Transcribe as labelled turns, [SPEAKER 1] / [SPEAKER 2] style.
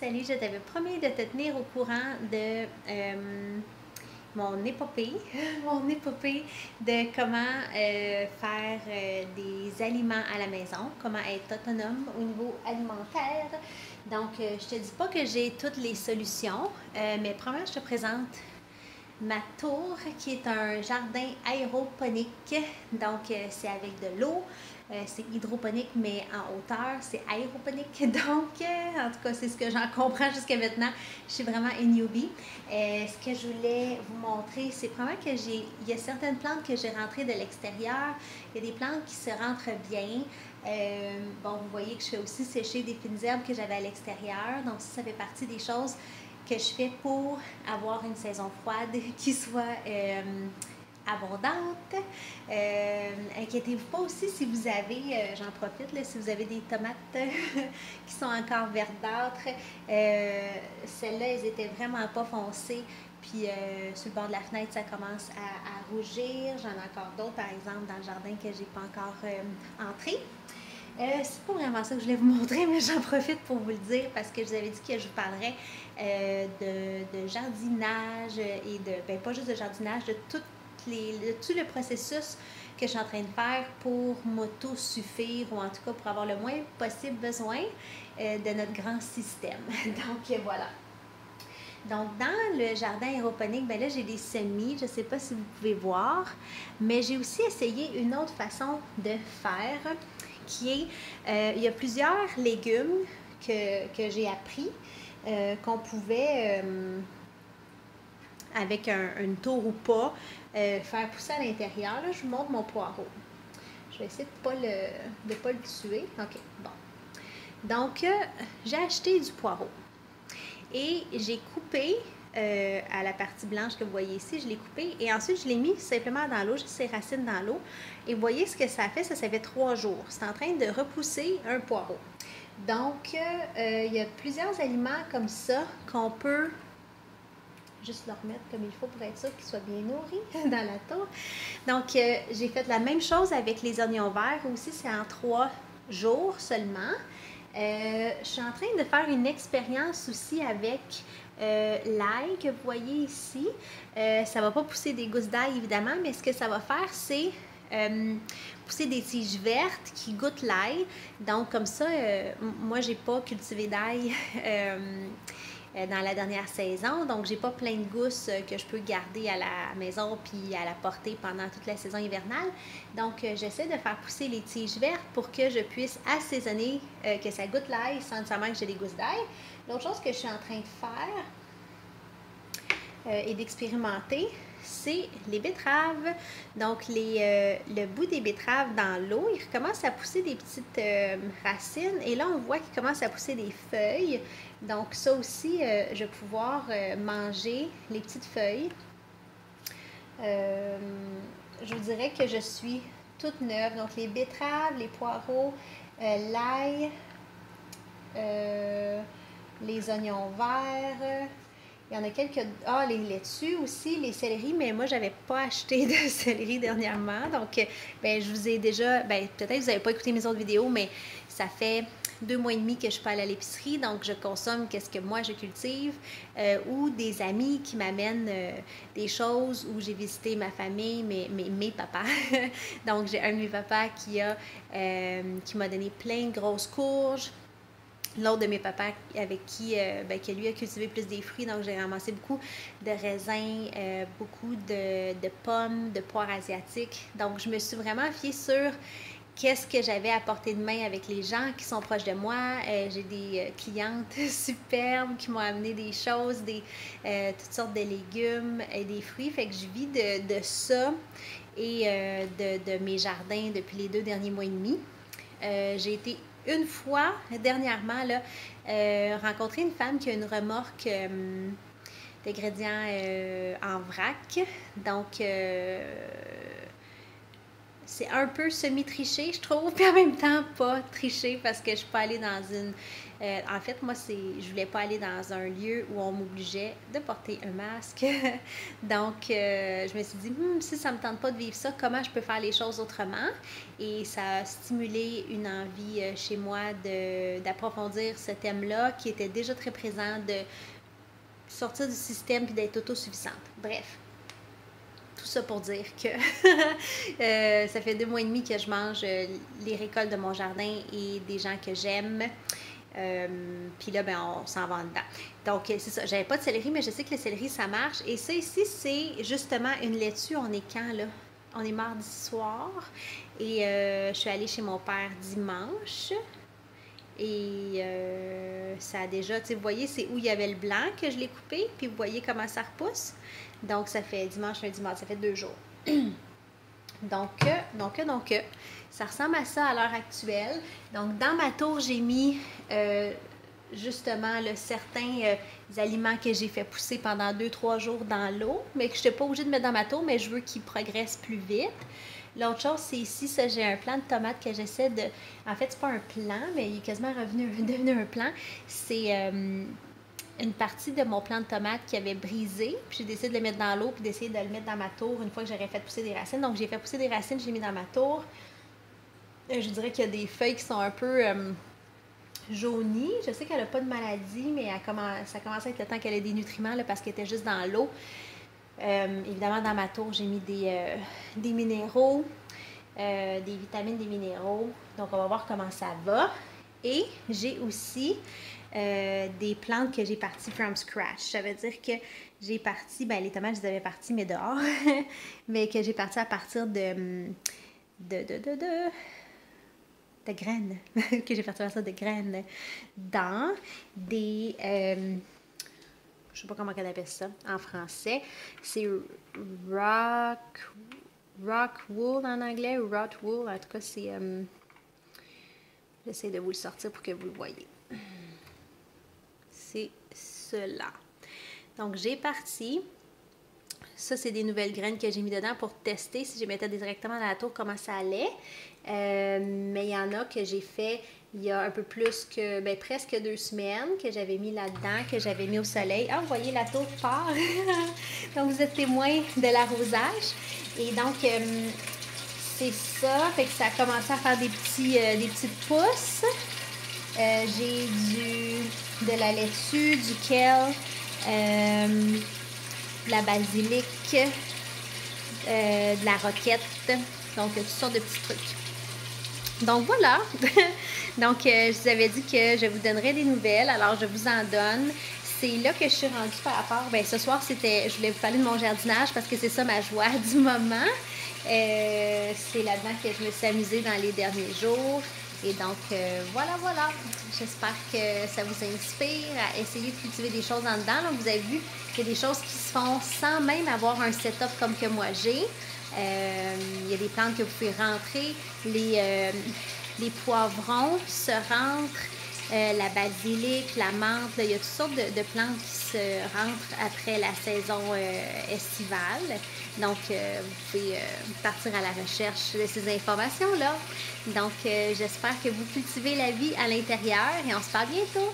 [SPEAKER 1] Salut, je t'avais promis de te tenir au courant de mon épopée, mon épopée de comment faire des aliments à la maison, comment être autonome au niveau alimentaire. Donc, je te dis pas que j'ai toutes les solutions, mais premièrement, je te présente ma tour qui est un jardin aéroponique. Donc, c'est avec de l'eau. C'est hydroponique, mais en hauteur, c'est aéroponique. Donc, en tout cas, c'est ce que j'en comprends jusqu'à maintenant. Je suis vraiment une newbie. Ce que je voulais vous montrer, c'est vraiment que il y a certaines plantes que j'ai rentrées de l'extérieur. Il y a des plantes qui se rentrent bien. Bon, vous voyez que je fais aussi sécher des fines herbes que j'avais à l'extérieur. Donc, ça fait partie des choses que je fais pour avoir une saison froide qui soit abondante. Inquiétez-vous pas aussi si vous avez, j'en profite, là, si vous avez des tomates qui sont encore verdâtres. Celles-là, elles étaient vraiment pas foncées. Puis sur le bord de la fenêtre, ça commence à rougir. J'en ai encore d'autres, par exemple, dans le jardin que j'ai pas encore entré. C'est pas vraiment ça que je voulais vous montrer, mais j'en profite pour vous le dire parce que je vous avais dit que je vous parlerais de jardinage et ben pas juste de jardinage, de tout le processus que je suis en train de faire pour m'auto-suffire ou en tout cas pour avoir le moins possible besoin de notre grand système. Donc voilà. Donc, dans le jardin aéroponique, ben là, j'ai des semis. Je ne sais pas si vous pouvez voir, mais j'ai aussi essayé une autre façon de faire qui est, il y a plusieurs légumes que j'ai appris qu'on pouvait, avec une tour ou pas, faire pousser à l'intérieur. Là, je vous montre mon poireau. Je vais essayer de pas le tuer. OK, bon. Donc, j'ai acheté du poireau. Et j'ai coupé à la partie blanche que vous voyez ici, je l'ai coupé et ensuite je l'ai mis simplement dans l'eau, juste ses racines dans l'eau. Et vous voyez ce que ça fait, ça fait 3 jours. C'est en train de repousser un poireau. Donc, il y a plusieurs aliments comme ça qu'on peut juste le remettre comme il faut pour être sûr qu'il soit bien nourri dans la tour. Donc, j'ai fait la même chose avec les oignons verts. Aussi, c'est en 3 jours seulement. Je suis en train de faire une expérience aussi avec l'ail que vous voyez ici. Ça ne va pas pousser des gousses d'ail évidemment, mais ce que ça va faire, c'est pousser des tiges vertes qui goûtent l'ail. Donc comme ça, moi j'ai pas cultivé d'ail dans la dernière saison. Donc, j'ai pas plein de gousses que je peux garder à la maison puis à la portée pendant toute la saison hivernale. Donc, j'essaie de faire pousser les tiges vertes pour que je puisse assaisonner, que ça goûte l'ail sans nécessairement que j'ai des gousses d'ail. L'autre chose que je suis en train de faire et d'expérimenter, c'est les betteraves. Donc, le bout des betteraves dans l'eau, il recommence à pousser des petites racines. Et là, on voit qu'il commence à pousser des feuilles. Donc, ça aussi, je vais pouvoir manger les petites feuilles. Je vous dirais que je suis toute neuve. Donc, les betteraves, les poireaux, l'ail, les oignons verts. Il y en a quelques... Ah, les laitues aussi, les céleris, mais moi, j'avais pas acheté de céleri dernièrement. Donc, ben, je vous ai déjà... Ben, peut-être que vous n'avez pas écouté mes autres vidéos, mais ça fait 2 mois et demi que je suis pas allée à l'épicerie. Donc, je consomme qu'est-ce que moi, je cultive. Ou des amis qui m'amènent des choses où j'ai visité ma famille, mes papas. Donc, j'ai un de mes papas qui m'a donné plein de grosses courges. L'autre de mes papas avec qui que lui a cultivé plus des fruits, donc j'ai ramassé beaucoup de raisins, beaucoup de pommes, de poires asiatiques. Donc je me suis vraiment fiée sur qu'est-ce que j'avais à portée de main avec les gens qui sont proches de moi. J'ai des clientes superbes qui m'ont amené des choses, toutes sortes de légumes et des fruits. Fait que je vis de ça et de mes jardins depuis les 2 derniers mois et demi. J'ai été une fois, dernièrement, là, rencontrer une femme qui a une remorque d'ingrédients en vrac. Donc, c'est un peu semi-triché, je trouve, puis en même temps pas triché parce que je suis pas allée dans une... en fait, moi, je voulais pas aller dans un lieu où on m'obligeait de porter un masque. Donc, je me suis dit, si ça me tente pas de vivre ça, comment je peux faire les choses autrement? Et ça a stimulé une envie chez moi d'approfondir ce thème-là qui était déjà très présent, de sortir du système puis d'être autosuffisante. Bref. Tout ça pour dire que ça fait 2 mois et demi que je mange les récoltes de mon jardin et des gens que j'aime. Puis là, ben, on s'en va dedans. Donc, c'est ça. J'avais pas de céleri, mais je sais que le céleri, ça marche. Et ça ici, c'est justement une laitue. On est quand, là? On est mardi soir. Et je suis allée chez mon père dimanche. Et ça a déjà, tu sais, vous voyez, c'est où il y avait le blanc que je l'ai coupé. Puis vous voyez comment ça repousse. Donc, ça fait dimanche, lundi, mardi, ça fait 2 jours. Donc, ça ressemble à ça à l'heure actuelle. Donc, dans ma tour, j'ai mis justement certains aliments que j'ai fait pousser pendant 2-3 jours dans l'eau, mais que je n'étais pas obligée de mettre dans ma tour, mais je veux qu'ils progressent plus vite. L'autre chose, c'est ici, ça, j'ai un plant de tomates que j'essaie de... En fait, c'est pas un plant, mais il est quasiment devenu un plant. C'est... une partie de mon plant de tomates qui avait brisé, puis j'ai décidé de le mettre dans l'eau puis d'essayer de le mettre dans ma tour une fois que j'aurais fait pousser des racines. Donc, j'ai fait pousser des racines, je l'ai mis dans ma tour. Je dirais qu'il y a des feuilles qui sont un peu jaunies. Je sais qu'elle n'a pas de maladie, mais ça commence à être le temps qu'elle ait des nutriments là, parce qu'elle était juste dans l'eau. Évidemment, dans ma tour, j'ai mis des minéraux, des vitamines, des minéraux. Donc, on va voir comment ça va. Et j'ai aussi... des plantes que j'ai parties from scratch. Ça veut dire que j'ai parti, les tomates, je les avais parties, mais dehors, mais que j'ai parti à partir de graines, que j'ai parti à partir de graines dans des, je sais pas comment on appelle ça en français, c'est rock wool en anglais, ou rot wool, en tout cas, c'est, j'essaie de vous le sortir pour que vous le voyez. C'est cela. Donc, j'ai parti. Ça, c'est des nouvelles graines que j'ai mis dedans pour tester si je mettais directement dans la tour comment ça allait. Mais il y en a que j'ai fait il y a un peu plus que, presque 2 semaines, que j'avais mis là-dedans, que j'avais mis au soleil. Ah, vous voyez, la tour part. Donc, vous êtes témoin de l'arrosage. Et donc, c'est ça. Fait que ça a commencé à faire des petites pousses. J'ai de la laitue, du kale, de la basilic, de la roquette, donc toutes sortes de petits trucs. Donc voilà, donc je vous avais dit que je vous donnerais des nouvelles, alors je vous en donne. C'est là que je suis rendue par rapport, ce soir je voulais vous parler de mon jardinage parce que c'est ça ma joie du moment. C'est là-dedans que je me suis amusée dans les derniers jours. Et donc, voilà. J'espère que ça vous inspire à essayer de cultiver des choses en dedans. Donc, vous avez vu qu'il y a des choses qui se font sans même avoir un setup comme que moi j'ai. Il y a des plantes que vous pouvez rentrer. Les poivrons se rentrent. La basilic, la menthe. Là, il y a toutes sortes de plantes qui se rentrent après la saison estivale. Donc, vous pouvez partir à la recherche de ces informations-là. Donc, j'espère que vous cultivez la vie à l'intérieur et on se parle bientôt.